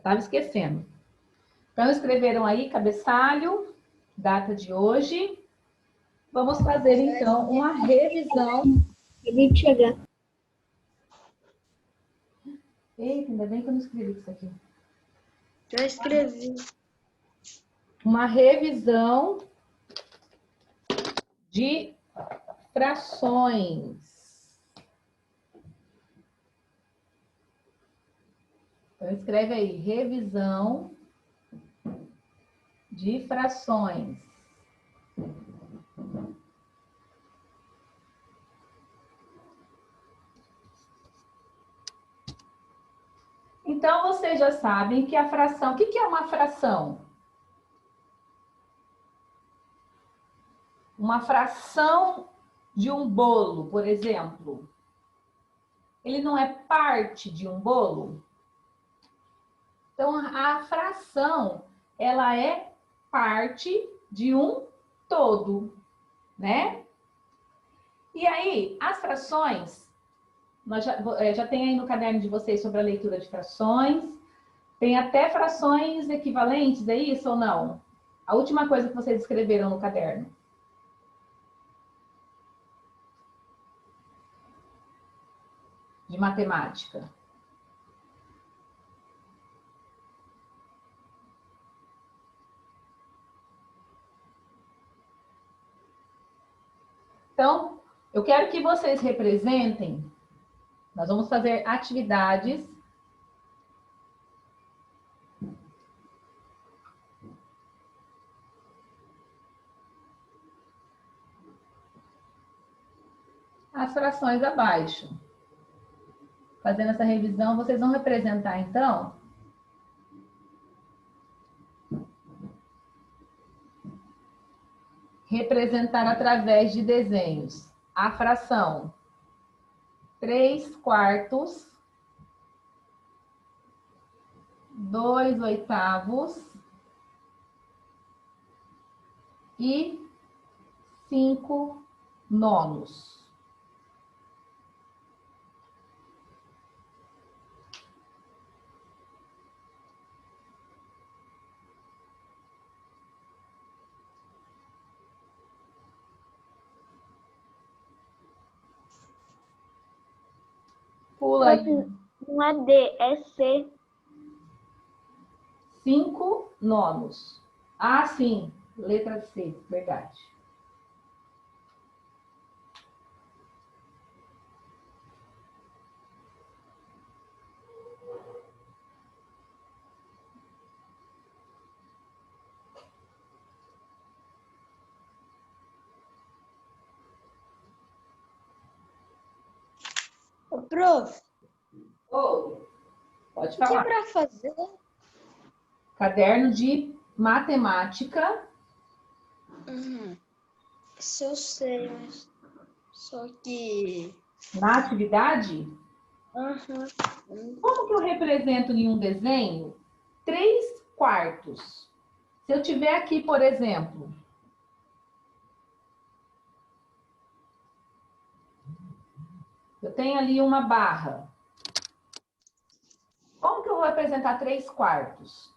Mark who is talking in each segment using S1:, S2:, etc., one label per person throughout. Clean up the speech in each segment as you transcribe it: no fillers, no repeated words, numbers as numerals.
S1: Estava esquecendo. Então, escreveram aí, cabeçalho, data de hoje. Vamos fazer, então, uma revisão.
S2: Acabei de chegar.
S1: Eita, ainda bem que eu não escrevi isso aqui.
S2: Já escrevi.
S1: Uma revisão de frações. Então, escreve aí, revisão de frações. Então, vocês já sabem que a fração... O que é uma fração? Uma fração de um bolo, por exemplo. Ele não é parte de um bolo? Então, a fração, ela é parte de um todo, né? E aí, as frações, nós já tem aí no caderno de vocês sobre a leitura de frações, tem até frações equivalentes, é isso ou não? A última coisa que vocês escreveram no caderno. De matemática. Então, eu quero que vocês representem, nós vamos fazer atividades as frações abaixo. Fazendo essa revisão, vocês vão representar, então, representar através de desenhos a fração 3/4, 2/8 e 5/9. Pula aí.
S2: Não é D, é C.
S1: 5/9. Ah, sim. Letra C, verdade.
S2: Ô, prof,
S1: Oh, pode
S2: o que é
S1: falar.
S2: para fazer?
S1: Caderno de matemática.
S2: Isso eu sei, mas só que...
S1: Na atividade,
S2: Uhum.
S1: como que eu represento em um desenho 3/4? Se eu tiver aqui, por exemplo, eu tenho ali uma barra. Como que eu vou representar 3/4?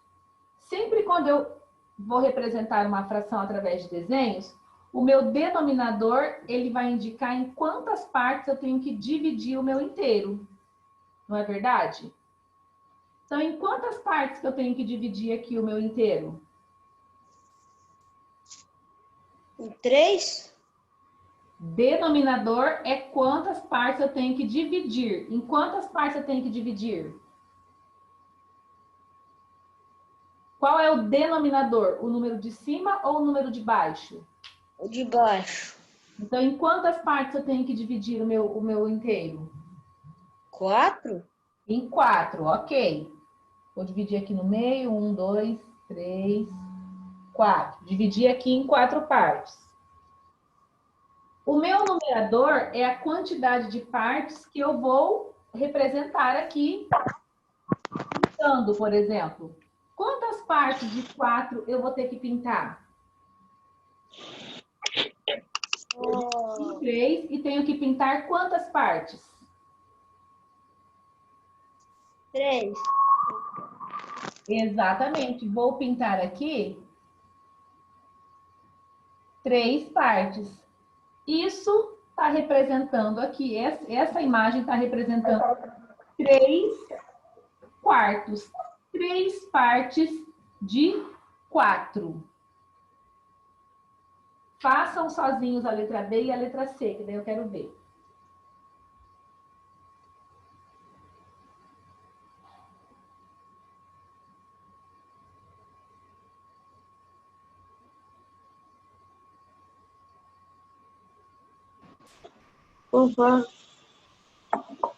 S1: Sempre quando eu vou representar uma fração através de desenhos, o meu denominador, ele vai indicar em quantas partes eu tenho que dividir o meu inteiro. Não é verdade? Então, em quantas partes que eu tenho que dividir aqui o meu inteiro?
S2: Em 3?
S1: Denominador é quantas partes eu tenho que dividir. Em quantas partes eu tenho que dividir? Qual é o denominador? O número de cima ou o número de baixo?
S2: O de baixo.
S1: Então, em quantas partes eu tenho que dividir o meu inteiro?
S2: 4?
S1: Em 4, ok. Vou dividir aqui no meio. 1, 2, 3, 4. Dividir aqui em 4 partes. O meu numerador é a quantidade de partes que eu vou representar aqui. Pintando, por exemplo. Quantas partes de 4 eu vou ter que pintar? 3 e tenho que pintar quantas partes?
S2: 3.
S1: Exatamente. Vou pintar aqui 3 partes. Isso está representando aqui, essa imagem está representando 3 quartos. 3 partes de 4. Façam sozinhos a letra B e a letra C, que daí eu quero ver.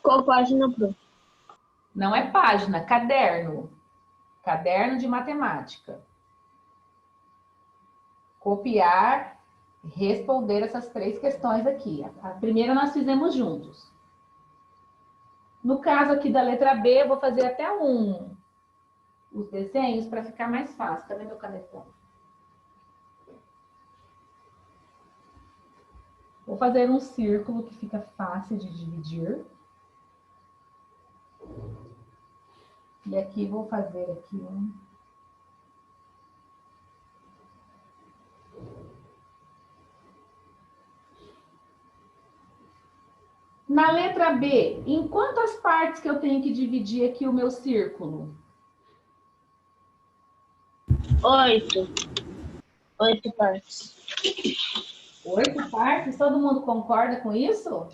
S2: Qual página, Pro?
S1: Não é página, caderno. Caderno de matemática. Copiar, responder essas 3 questões aqui. A primeira nós fizemos juntos. No caso aqui da letra B, eu vou fazer até os desenhos para ficar mais fácil. Cadê meu canetão? Vou fazer um círculo que fica fácil de dividir. E aqui vou fazer aqui um. Na letra B, em quantas partes que eu tenho que dividir aqui o meu círculo?
S2: 8. 8 partes.
S1: 8 partes? Todo mundo concorda com isso?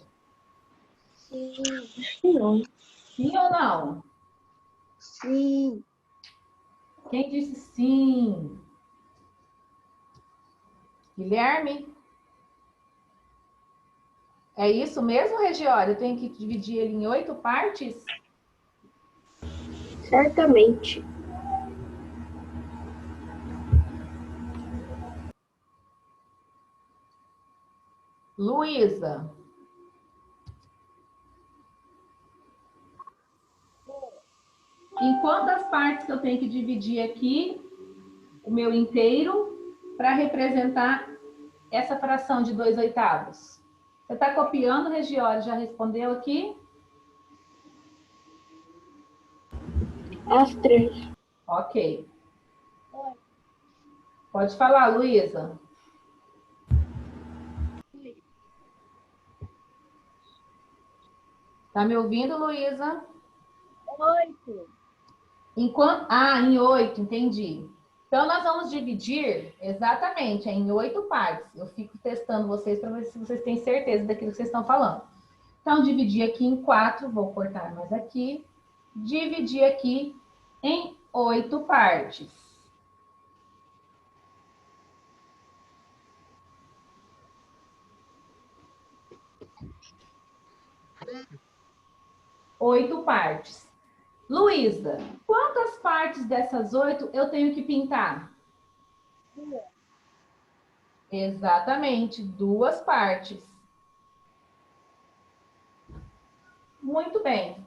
S2: Sim. Não.
S1: Sim ou não?
S2: Sim.
S1: Quem disse sim? Guilherme? É isso mesmo, Regiório? Eu tenho que dividir ele em 8 partes?
S2: Certamente.
S1: Luísa? Em quantas partes que eu tenho que dividir aqui o meu inteiro para representar essa fração de 2/8? Você está copiando, Regiório? Já respondeu aqui?
S2: As 3.
S1: Ok. Pode falar, Luísa. Tá me ouvindo, Luísa?
S2: 8.
S1: Em 8, entendi. Então, nós vamos dividir exatamente em 8 partes. Eu fico testando vocês para ver se vocês têm certeza daquilo que vocês estão falando. Então, dividir aqui em 4, vou cortar mais aqui. Dividir aqui em 8 partes. 8 partes. Luísa, quantas partes dessas 8 eu tenho que pintar? Exatamente, 2 partes. Muito bem.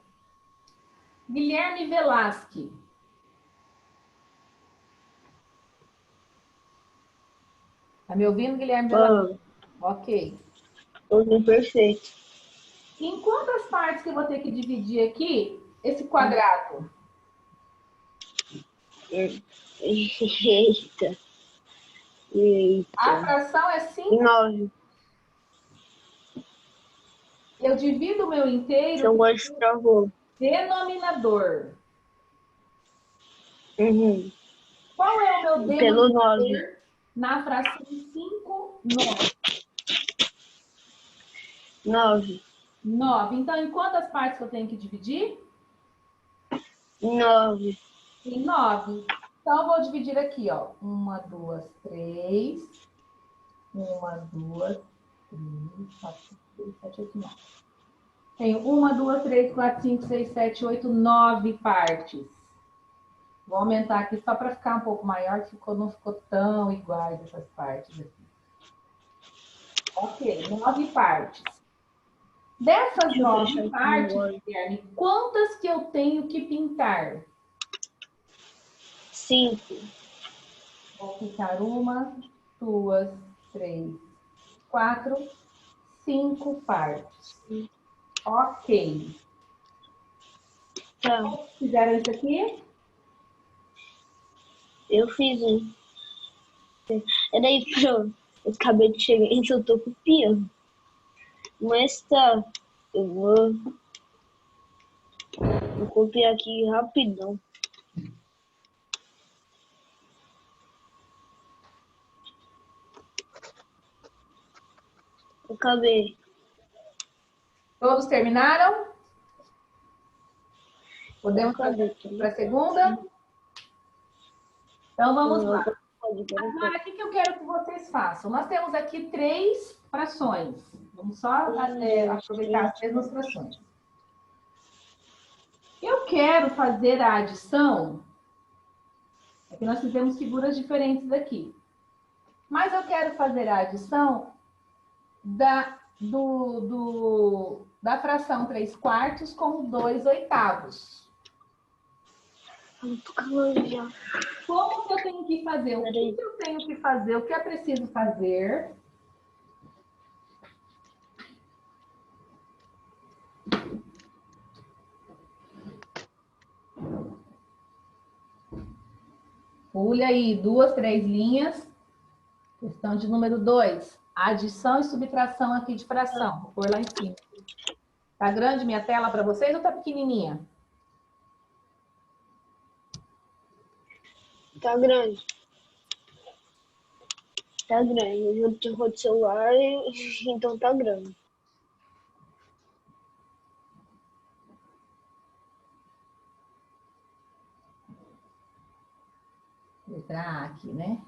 S1: Guilherme Velasque. Tá me ouvindo, Guilherme Velasque? Ok.
S2: Tudo perfeito.
S1: Em quantas partes que eu vou ter que dividir aqui esse quadrado?
S2: Eita.
S1: A fração é 5.
S2: 9.
S1: Eu divido o meu inteiro
S2: Seu gosto travou.
S1: denominador.
S2: Uhum.
S1: Qual é o meu
S2: Pelo
S1: denominador
S2: 9.
S1: na fração 5, 9?
S2: 9.
S1: 9. Então, em quantas partes eu tenho que dividir?
S2: 9.
S1: Em 9. Então, eu vou dividir aqui, ó. 1, 2, 3. 1, 2, 3, 4, 5, 6, 7, 8, 9. Tenho 1, 2, 3, 4, 5, 6, 7, 8, 9 partes. Vou aumentar aqui só para ficar um pouco maior, que não ficou tão iguais essas partes aqui. Ok, 9 partes. Dessas 9 partes, Guilherme, quantas que eu tenho que pintar?
S2: 5.
S1: Vou pintar 1, 2, 3, 4, 5 partes. Ok.
S2: Tá.
S1: Fizeram isso aqui?
S2: Eu fiz um. Daí, pronto. Eu acabei de chegar, então eu tô copiando. Mas tá, eu vou copiar aqui rapidão. Acabei.
S1: Todos terminaram? Podemos
S2: Acabei,
S1: fazer
S2: tá
S1: para
S2: ligado?
S1: a segunda? Então, vamos lá.
S2: Agora pode,
S1: Agora, o que eu quero que vocês façam? Nós temos aqui 3 frações. Vamos só aproveitar as mesmas frações. Eu quero fazer a adição. É que nós fizemos figuras diferentes aqui. Mas eu quero fazer a adição da fração 3/4 com 2/8.
S2: Muito calor já.
S1: Como que eu tenho que fazer? O que eu tenho que fazer? O que é preciso fazer? Pule aí 2, 3 linhas. Questão de número 2. Adição e subtração aqui de fração. Vou pôr lá em cima. Tá grande minha tela para vocês ou tá pequenininha?
S2: Tá grande. Tá grande. Eu tô de celular, então tá grande.
S1: Letra A aqui, né?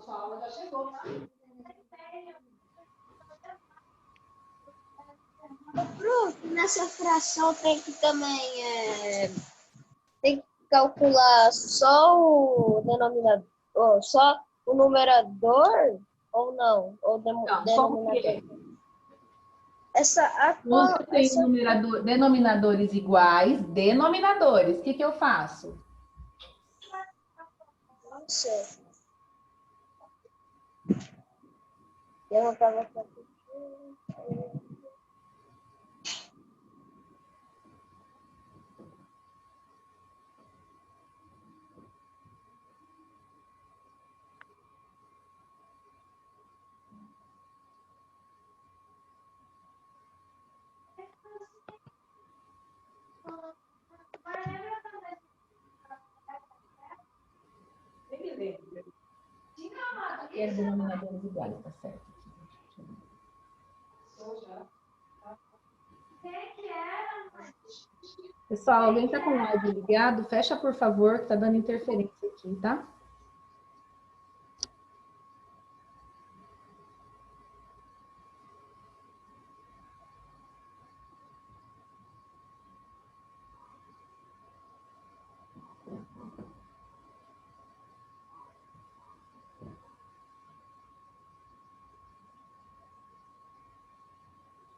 S1: Sua aula já chegou, tá?
S2: Nessa fração tem que também tem que calcular só o denominador, ou só o numerador ou não? Ou
S1: Não, como que
S2: denominador?
S1: é? Quando eu tenho denominadores iguais, denominadores, o que eu faço?
S2: Não sei. Eu não tava
S1: Quero denominadores iguais, tá certo. Pessoal, alguém tá com o áudio ligado? Fecha, por favor, que tá dando interferência aqui, tá?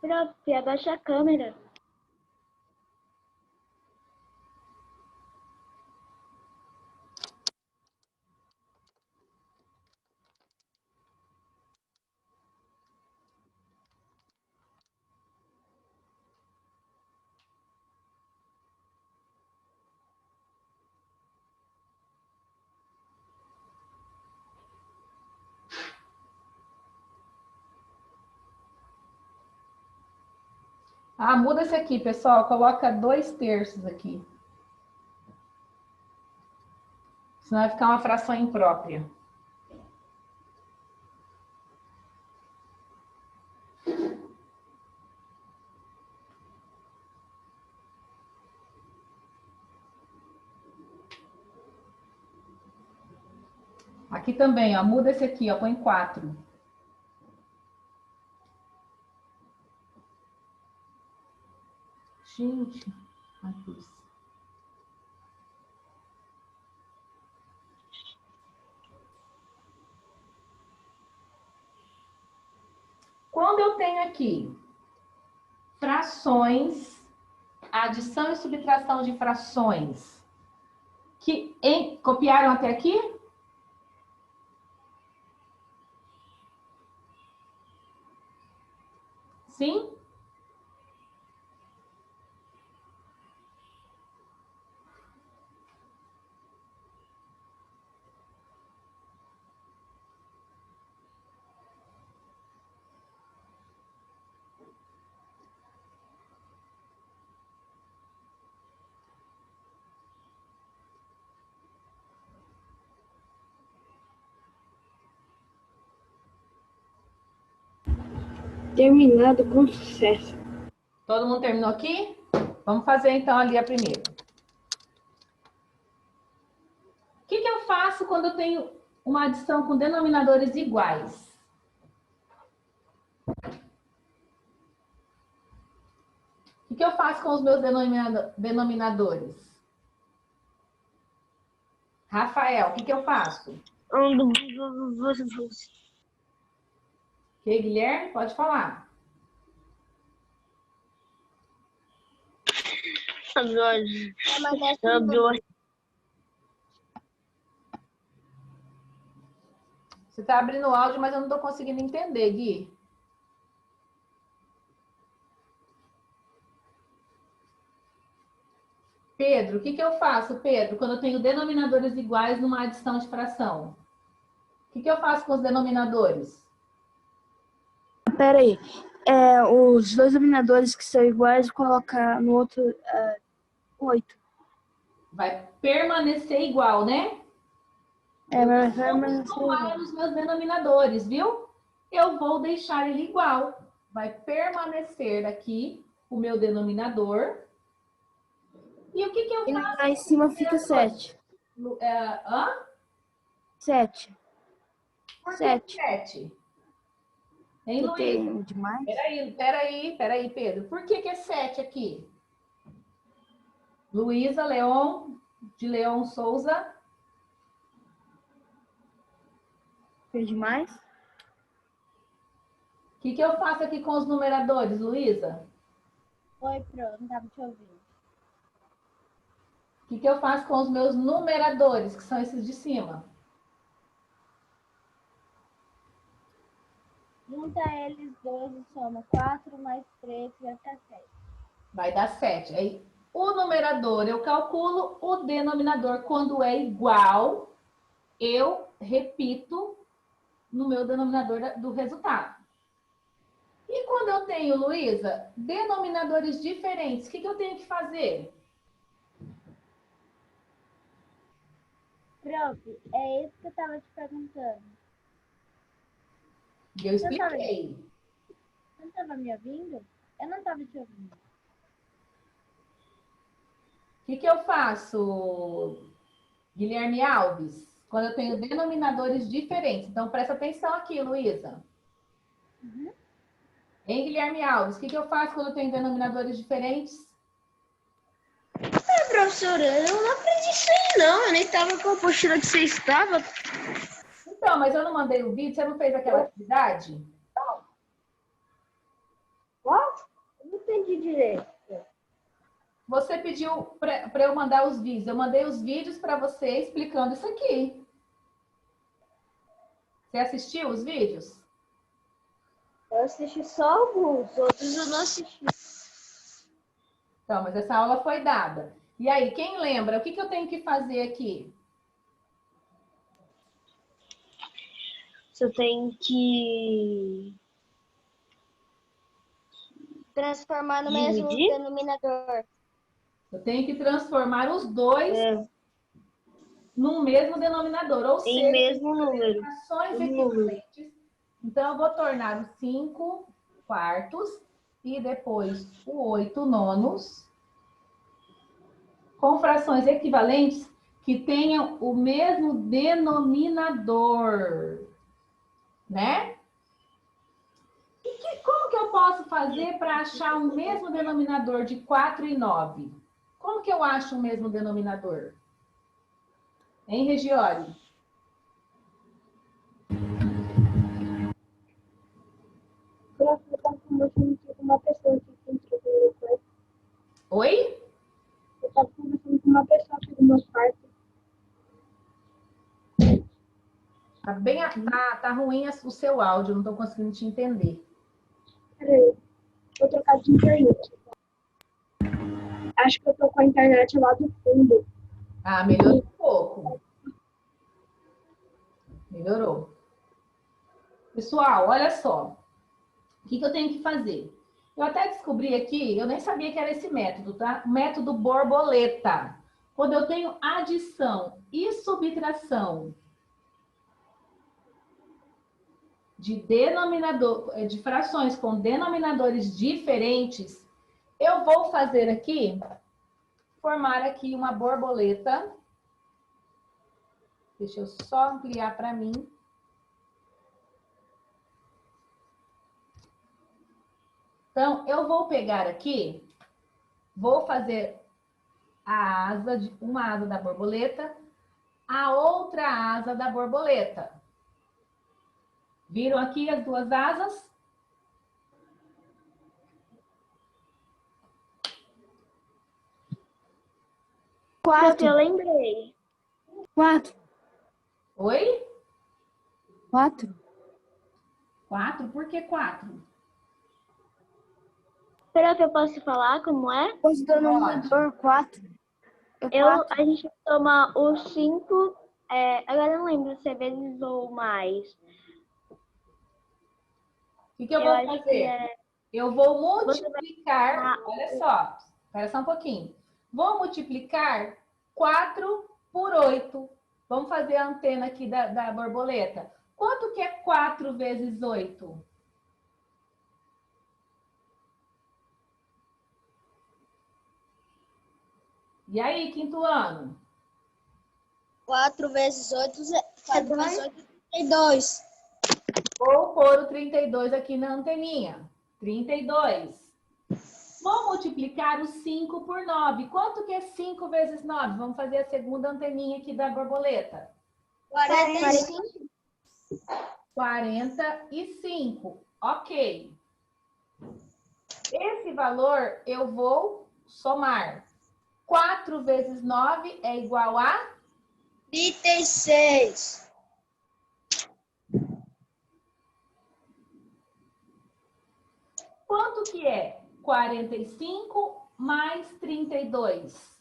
S2: Prof, abaixa a câmera.
S1: Ah, muda esse aqui, pessoal. Coloca 2/3 aqui. Senão vai ficar uma fração imprópria. Aqui também, ó. Muda esse aqui, ó. Põe 4. Gente, ai, cruz. Quando eu tenho aqui frações, adição e subtração de frações, copiaram até aqui? Sim?
S3: Terminado com sucesso.
S1: Todo mundo terminou aqui? Vamos fazer então ali a primeira. O que eu faço quando eu tenho uma adição com denominadores iguais? O que eu faço com os meus denominadores? Rafael, o que eu faço? Ok, Guilherme, pode falar. Você está abrindo o áudio, mas eu não estou conseguindo entender, Gui. Pedro, o que eu faço, Pedro, quando eu tenho denominadores iguais numa adição de fração? O que eu faço com os denominadores?
S3: Pera aí. Os dois denominadores que são iguais, coloca no outro 8.
S1: Vai permanecer igual, né?
S3: Vai
S1: Eu vou somar os meus denominadores, viu? Eu vou deixar ele igual. Vai permanecer aqui o meu denominador. E o que eu
S3: E
S1: faço?
S3: lá em cima fica 7. 7.
S1: Por que
S3: 7.
S1: 7? Hein,
S3: Que
S1: Luiz?
S3: tem demais?
S1: Peraí, Pedro. Por que é 7 aqui? Luísa Leon, de Leon Souza.
S3: Tem demais?
S1: O que eu faço aqui com os numeradores, Luísa?
S2: Oi, Pro, não estava te ouvindo.
S1: O que eu faço com os meus numeradores, que são esses de cima?
S2: Junta eles dois e soma 4 mais 3, vai ficar 7.
S1: Vai dar 7. Aí, o numerador eu calculo, o denominador, quando é igual, eu repito no meu denominador do resultado. E quando eu tenho, Luísa, denominadores diferentes, o que eu tenho que fazer?
S2: Prof, é isso que eu estava te perguntando.
S1: Eu expliquei.
S2: Você não estava me ouvindo? Eu não estava te ouvindo.
S1: O que eu faço, Guilherme Alves? Quando eu tenho denominadores diferentes. Então, presta atenção aqui, Luísa.
S2: Uhum.
S1: Hein, Guilherme Alves? O que eu faço quando eu tenho denominadores diferentes?
S2: Professora, eu não aprendi isso aí, não. Eu nem estava com a postura que você estava.
S1: Então, mas eu não mandei o vídeo, você não fez aquela atividade?
S2: Qual? Eu não entendi direito.
S1: Você pediu para eu mandar os vídeos. Eu mandei os vídeos para você explicando isso aqui. Você assistiu os vídeos?
S2: Eu assisti só alguns, outros eu não assisti.
S1: Então, mas essa aula foi dada. E aí, quem lembra? O que eu tenho que fazer aqui?
S2: Você tem que transformar no mesmo denominador.
S1: Eu tenho que transformar os dois no mesmo denominador, ou seja,
S2: mesmo número.
S1: Frações equivalentes. Então, eu vou tornar o 5 quartos e depois o 8 nonos com frações equivalentes que tenham o mesmo denominador, né? E como que eu posso posso fazer para achar o mesmo denominador de 4 e 9? Como que eu acho o mesmo denominador? Hein, Regiane?
S3: Eu estava conversando com uma pessoa aqui que entrou no meu quarto.
S1: Oi?
S3: Eu estava conversando com uma pessoa aqui do meu quarto.
S1: Tá ruim o seu áudio, não estou conseguindo te entender.
S3: Peraí, vou trocar de internet. Acho que eu tô com a internet lá do fundo.
S1: Ah, melhorou um pouco. Melhorou. Pessoal, olha só. O que eu tenho que fazer? Eu até descobri aqui, eu nem sabia que era esse método, tá? O método borboleta. Quando eu tenho adição e subtração de frações com denominadores diferentes, eu vou fazer aqui, formar aqui uma borboleta. Deixa eu só ampliar para mim. Então, eu vou pegar aqui, vou fazer uma asa da borboleta, a outra asa da borboleta. Viram aqui as duas asas?
S2: Quatro, eu lembrei.
S3: 4.
S1: Oi?
S3: 4.
S1: 4? Por que 4?
S2: Será que eu posso falar como é?
S3: Pois denominador 4.
S2: A gente toma o 5, agora eu não lembro se é vezes ou mais.
S1: O que eu vou fazer? Eu vou multiplicar,
S2: vai...
S1: olha só, espera só um pouquinho. Vou multiplicar 4 por 8. Vamos fazer a antena aqui da borboleta. Quanto que é 4 vezes 8? E aí, quinto ano?
S2: 4 vezes 8 é 32.
S1: Vou pôr o 32 aqui na anteninha. 32. Vou multiplicar o 5 por 9. Quanto que é 5 vezes 9? Vamos fazer a segunda anteninha aqui da borboleta.
S2: 45.
S1: 45. Ok. Esse valor eu vou somar. 4 vezes 9 é igual a
S2: 36.
S1: quanto que é 45 mais 32?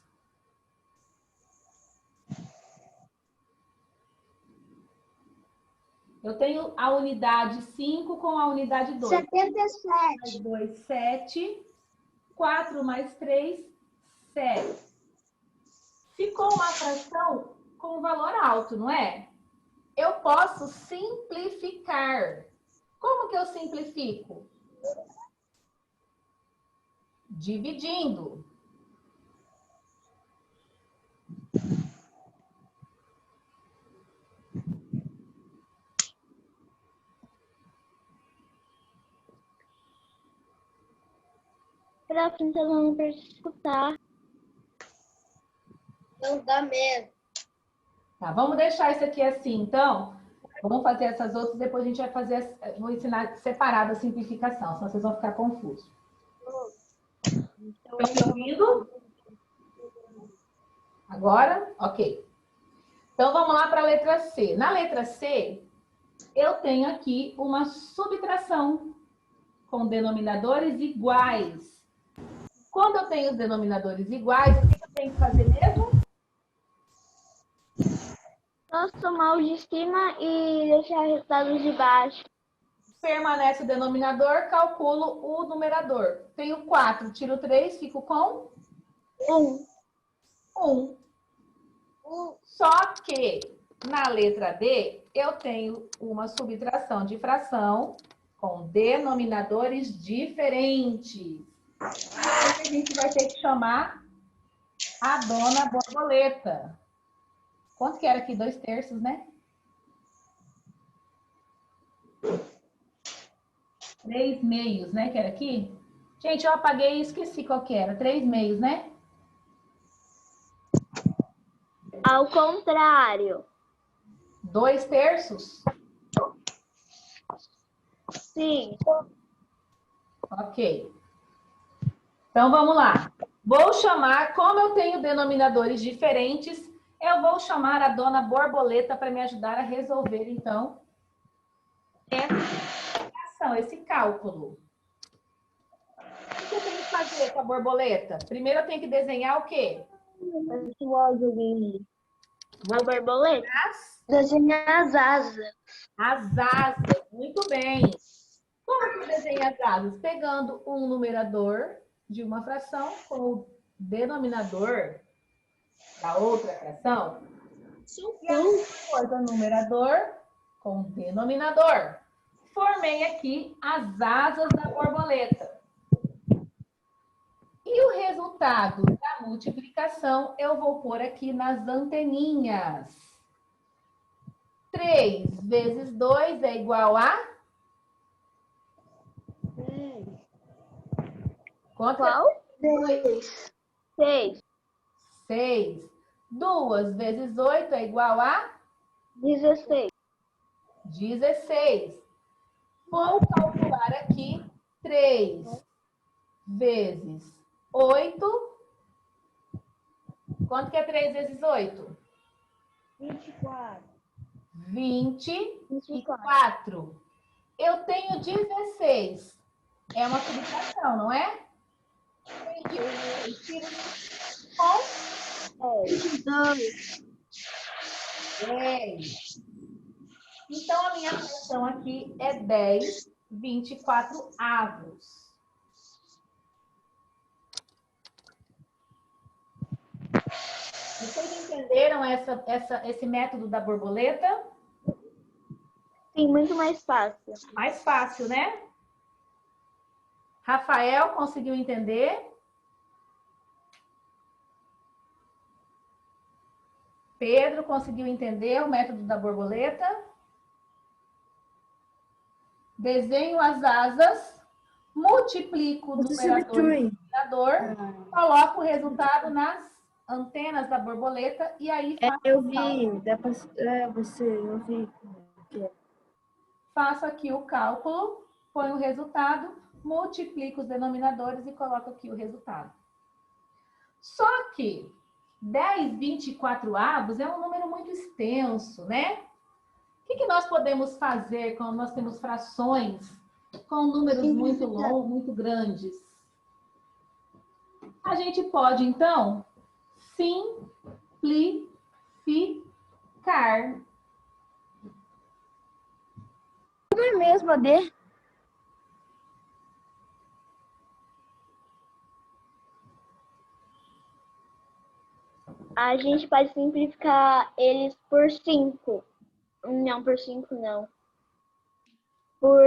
S1: Eu tenho a unidade 5 com a unidade 2.
S2: 77.
S1: 2, 7. 4 mais 3, 7. Ficou uma fração com um valor alto, não é? Eu posso simplificar. Como que eu simplifico? Dividindo.
S2: Pra não para escutar. Não dá medo.
S1: Tá, vamos deixar isso aqui assim, então. Vamos fazer essas outras, depois a gente vai fazer, vou ensinar separado a simplificação, senão vocês vão ficar confusos. Estão me ouvindo? Agora? Ok. Então, vamos lá para a letra C. Na letra C, eu tenho aqui uma subtração com denominadores iguais. Quando eu tenho os denominadores iguais, o que eu tenho que fazer mesmo?
S2: Só somar os de cima e deixar os resultados de baixo.
S1: Permanece o denominador, calculo o numerador. Tenho 4, tiro 3, fico com 1. Só que na letra D, eu tenho uma subtração de fração com denominadores diferentes. Então, a gente vai ter que chamar a dona borboleta. Quanto que era aqui? 2/3, né? 3 meios, né? Que era aqui. Gente, eu apaguei e esqueci qual que era. 3 meios, né?
S2: Ao contrário.
S1: 2 terços?
S2: Sim.
S1: Ok. Então, vamos lá. Vou chamar, como eu tenho denominadores diferentes, eu vou chamar a dona Borboleta para me ajudar a resolver, então, essa equação, esse cálculo. O que eu tenho que fazer com a borboleta? Primeiro, eu tenho que desenhar o quê?
S2: A borboleta? Desenhar as asas.
S1: As asas. Muito bem. Como que eu desenho as asas? Pegando um numerador de uma fração com o denominador da outra fração. E a mesma coisa, numerador com denominador. Formei aqui as asas da borboleta. E o resultado da multiplicação eu vou pôr aqui nas anteninhas. 3 vezes 2 é igual a?
S2: Qual? 6.
S1: 6. 2 vezes 8 é igual a?
S2: 16.
S1: 16. Vou calcular aqui 3 vezes 8. Quanto que é 3 vezes 8?
S2: 24.
S1: 24. Eu tenho 16. É uma subtração, não é? Tiro com 10. Então, a minha fração aqui é 10, 24 avos. Vocês entenderam esse método da borboleta?
S2: Sim, muito mais fácil.
S1: Mais fácil, né? Rafael, conseguiu entender? Pedro, conseguiu entender o método da borboleta? Desenho as asas, multiplico o numerador e o denominador, coloco o resultado nas antenas da borboleta e aí
S3: Eu vi, dá pra, eu vi.
S1: Faço aqui o cálculo, ponho o resultado, multiplico os denominadores e coloco aqui o resultado. Só que 10, 24 avos é um número muito extenso, né? O que nós podemos fazer quando nós temos frações com números muito longos, muito grandes? A gente pode, então, simplificar.
S3: Não é mesmo, AD?
S2: A gente pode simplificar eles por 5. Não, por 5 não. Por...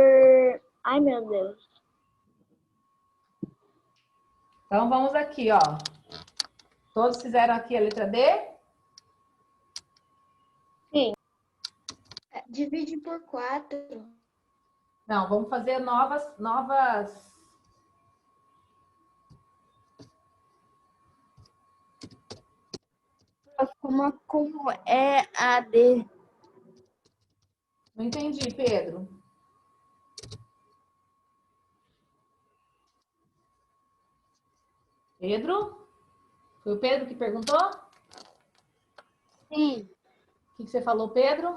S2: Ai, meu Deus.
S1: Então, vamos aqui, ó. Todos fizeram aqui a letra D?
S2: Sim. Divide por 4.
S1: Não, vamos fazer novas.
S3: Como é AD?
S1: Não entendi, Pedro. Pedro? Foi o Pedro que perguntou?
S3: Sim.
S1: O que você falou, Pedro?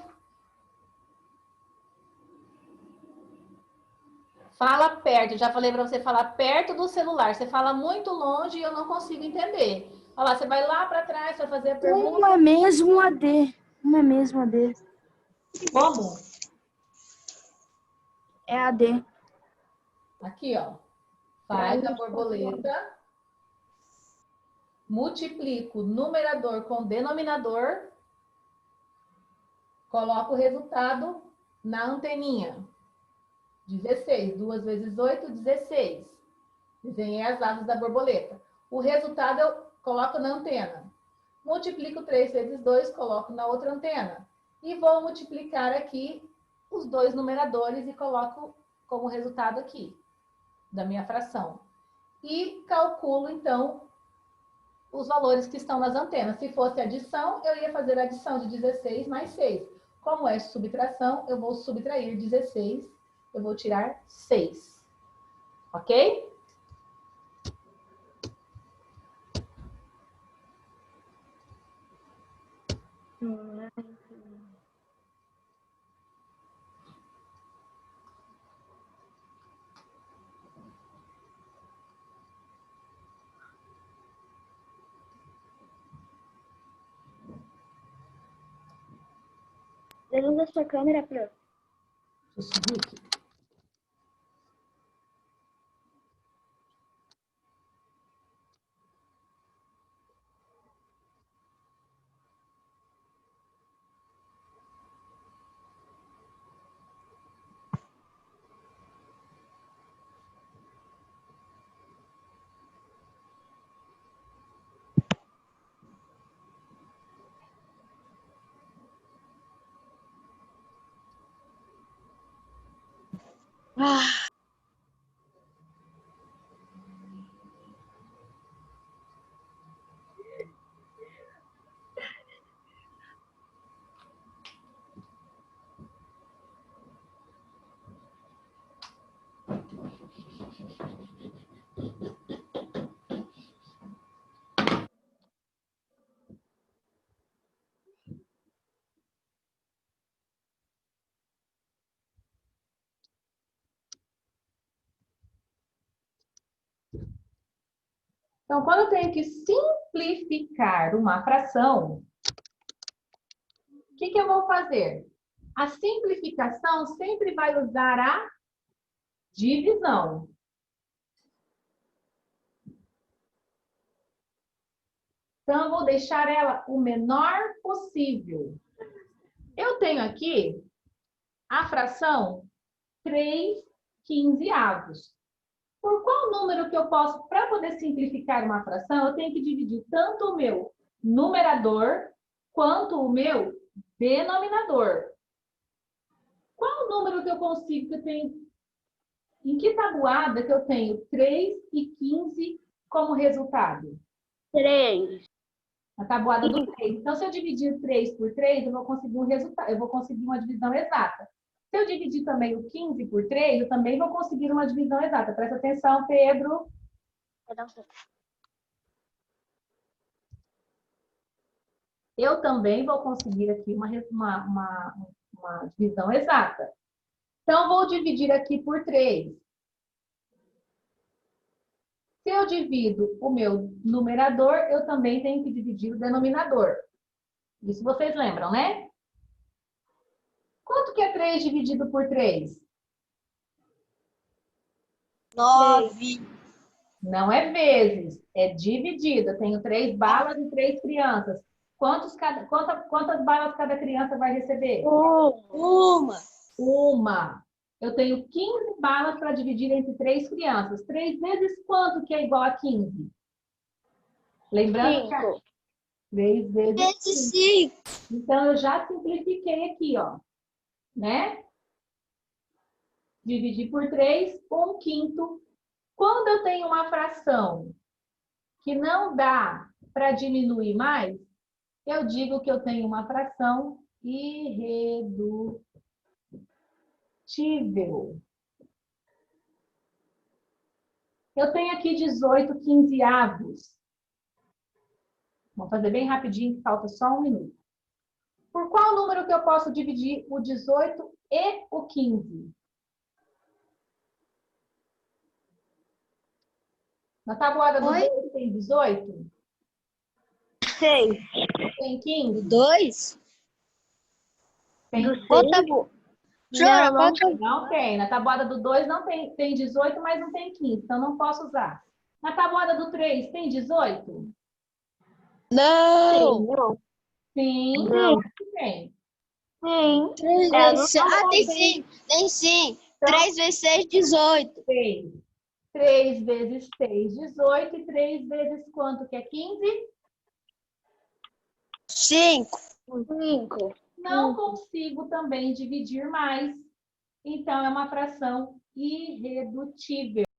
S1: Fala perto. Eu já falei para você falar perto do celular. Você fala muito longe e eu não consigo entender. Olha lá, você vai lá para trás para fazer a pergunta.
S3: Uma mesmo AD. Uma mesmo AD.
S1: Como?
S3: É AD.
S1: Aqui, ó. Faz a borboleta. Multiplico numerador com denominador. Coloco o resultado na anteninha. 16. 2 vezes 8, 16. Desenhei as asas da borboleta. O resultado eu coloco na antena. Multiplico 3 vezes 2, coloco na outra antena. E vou multiplicar aqui os dois numeradores e coloco como resultado aqui, da minha fração. E calculo, então, os valores que estão nas antenas. Se fosse adição, eu ia fazer a adição de 16 mais 6. Como é subtração, eu vou subtrair 16, eu vou tirar 6. Ok?
S3: Eu uso a sua câmera para...
S1: Deixa eu subir aqui.
S2: Ah,
S1: Então, quando eu tenho que simplificar uma fração, o que eu vou fazer? A simplificação sempre vai usar a divisão. Então, eu vou deixar ela o menor possível. Eu tenho aqui a fração 3/15. Por qual número que eu posso, para poder simplificar uma fração, eu tenho que dividir tanto o meu numerador quanto o meu denominador. Qual número que eu consigo, que eu tenho, em que tabuada que eu tenho 3/15 como resultado?
S3: 3.
S1: A tabuada do 3. Então, se eu dividir 3 por 3, eu vou conseguir um resultado, eu vou conseguir uma divisão exata. Se eu dividir também o 15 por 3, eu também vou conseguir uma divisão exata. Presta atenção, Pedro. Eu também vou conseguir aqui uma divisão exata. Então, vou dividir aqui por 3. Se eu divido o meu numerador, eu também tenho que dividir o denominador. Isso vocês lembram, né? Quanto que é 3 dividido por 3?
S2: 9.
S1: Não é vezes, é dividido. Eu tenho 3 balas e 3 crianças. Quantas balas cada criança vai receber?
S2: Uma.
S1: Uma. Eu tenho 15 balas para dividir entre 3 crianças. 3 vezes quanto que é igual a 15? Lembrando que 3 vezes 5.
S2: 5.
S1: Então, eu já simplifiquei aqui, ó. Né? Dividir por 3, 1/5. Quando eu tenho uma fração que não dá para diminuir mais, eu digo que eu tenho uma fração irredutível. Eu tenho aqui 18/15. Vamos fazer bem rapidinho, que falta só 1 minuto. Por qual número que eu posso dividir o 18 e o 15? Na tabuada do 2 tem 18?
S3: 6.
S1: Tem 15?
S2: 2?
S1: Tem
S2: Conta. Chora,
S3: Não,
S2: conta.
S1: Não tem. Na tabuada do 2 não tem, tem 18, mas não tem 15. Então, não posso usar. Na tabuada do 3 tem 18?
S2: Não.
S3: não.
S1: Sim,
S3: Não.
S1: tem.
S3: Sim.
S2: 3
S3: É,
S2: vezes 6. Ah, tem sim. Tem sim.
S1: Então,
S2: 3 vezes 6, 18.
S1: 3. 3 vezes 6, 18. E 3 vezes quanto que é 15?
S2: 5.
S3: 5.
S1: Não consigo também dividir mais. Então, é uma fração irredutível.